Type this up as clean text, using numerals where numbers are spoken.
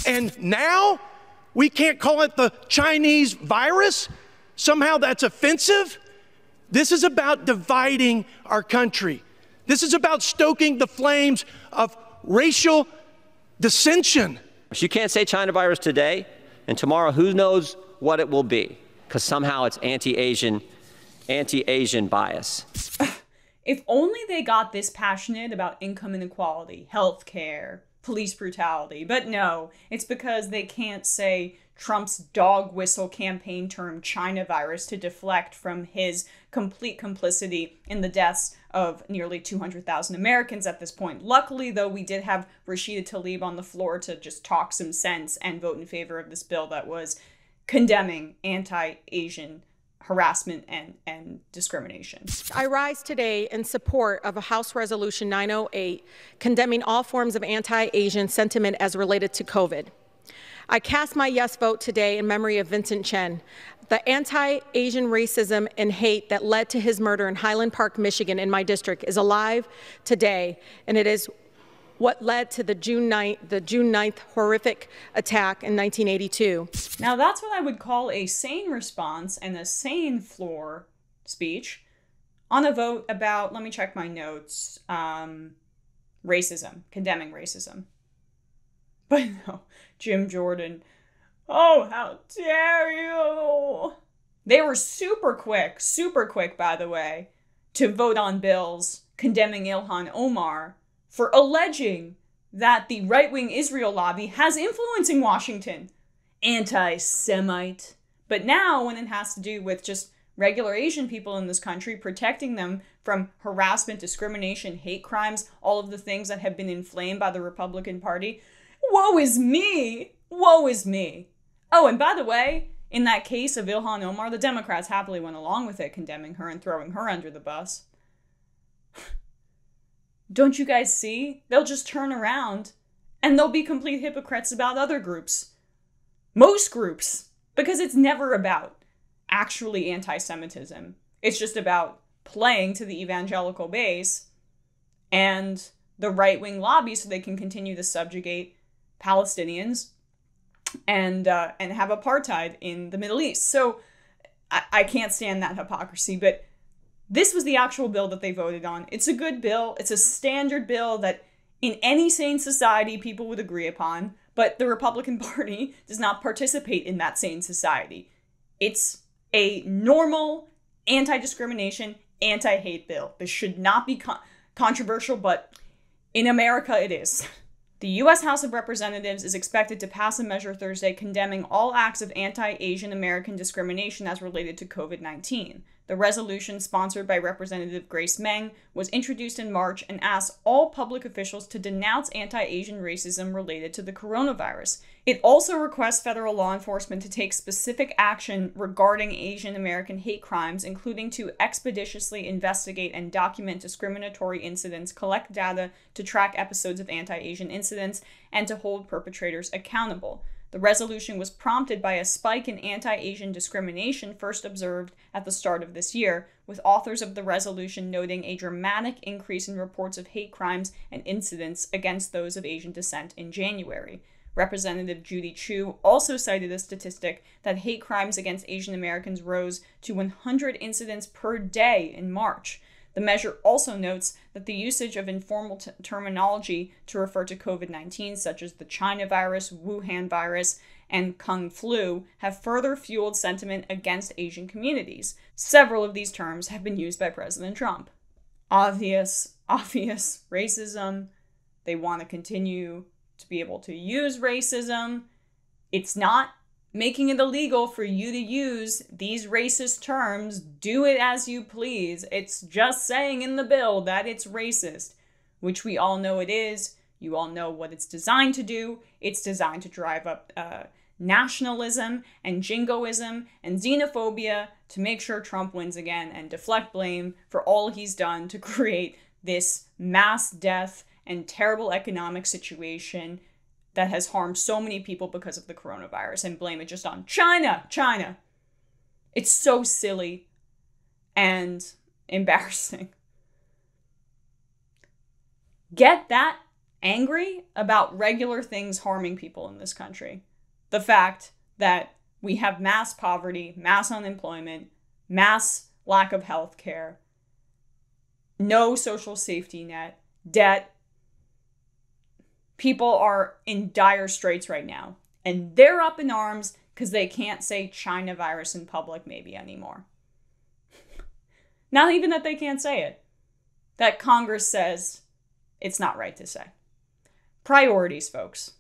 And now we can't call it the Chinese virus? Somehow that's offensive? This is about dividing our country. This is about stoking the flames of racial dissension. You can't say China virus today, and tomorrow who knows what it will be, because somehow it's anti-Asian bias. If only they got this passionate about income inequality, healthcare, police brutality. But no, it's because they can't say Trump's dog whistle campaign term China virus to deflect from his complete complicity in the deaths of nearly 200,000 Americans at this point. Luckily, though, we did have Rashida Tlaib on the floor to just talk some sense and vote in favor of this bill that was condemning anti-Asian harassment and discrimination. I rise today in support of a House Resolution 908 condemning all forms of anti-Asian sentiment as related to COVID. I cast my yes vote today in memory of Vincent Chen. The anti-Asian racism and hate that led to his murder in Highland Park, Michigan, in my district is alive today, and it is what led to the June 9th horrific attack in 1982. Now that's what I would call a sane response and a sane floor speech on a vote about, let me check my notes, racism, condemning racism. But no, Jim Jordan, oh, how dare you! They were super quick, by the way, to vote on bills condemning Ilhan Omar for alleging that the right-wing Israel lobby has influence in Washington. Anti-Semite. But now, when it has to do with just regular Asian people in this country, protecting them from harassment, discrimination, hate crimes, all of the things that have been inflamed by the Republican Party, woe is me! Woe is me! Oh, and by the way, in that case of Ilhan Omar, the Democrats happily went along with it, condemning her and throwing her under the bus. Don't you guys see? They'll just turn around and they'll be complete hypocrites about other groups. Most groups. Because it's never about actually anti-Semitism. It's just about playing to the evangelical base and the right-wing lobby so they can continue to subjugate Palestinians and have apartheid in the Middle East. So I can't stand that hypocrisy, but this was the actual bill that they voted on. It's a good bill. It's a standard bill that in any sane society people would agree upon, but the Republican Party does not participate in that sane society. It's a normal anti-discrimination, anti-hate bill. This should not be controversial, but in America it is. The U.S. House of Representatives is expected to pass a measure Thursday condemning all acts of anti-Asian American discrimination as related to COVID-19. The resolution, sponsored by Representative Grace Meng, was introduced in March and asks all public officials to denounce anti-Asian racism related to the coronavirus. It also requests federal law enforcement to take specific action regarding Asian American hate crimes, including to expeditiously investigate and document discriminatory incidents, collect data to track episodes of anti-Asian incidents, and to hold perpetrators accountable. The resolution was prompted by a spike in anti-Asian discrimination first observed at the start of this year, with authors of the resolution noting a dramatic increase in reports of hate crimes and incidents against those of Asian descent in January. Representative Judy Chu also cited a statistic that hate crimes against Asian Americans rose to 100 incidents per day in March. The measure also notes that the usage of informal terminology to refer to COVID-19, such as the China virus, Wuhan virus, and Kung flu, have further fueled sentiment against Asian communities. Several of these terms have been used by President Trump. Obvious racism. They want to continue to be able to use racism. It's not making it illegal for you to use these racist terms. Do it as you please. It's just saying in the bill that it's racist, which we all know it is. You all know what it's designed to do. It's designed to drive up nationalism and jingoism and xenophobia to make sure Trump wins again and deflect blame for all he's done to create this mass death and terrible economic situation that has harmed so many people because of the coronavirus, and blame it just on China. It's so silly and embarrassing. Get that angry about regular things harming people in this country. The fact that we have mass poverty, mass unemployment, mass lack of health care, no social safety net, debt. People are in dire straits right now. And they're up in arms because they can't say China virus in public maybe anymore. Not even that they can't say it. That Congress says it's not right to say. Priorities, folks.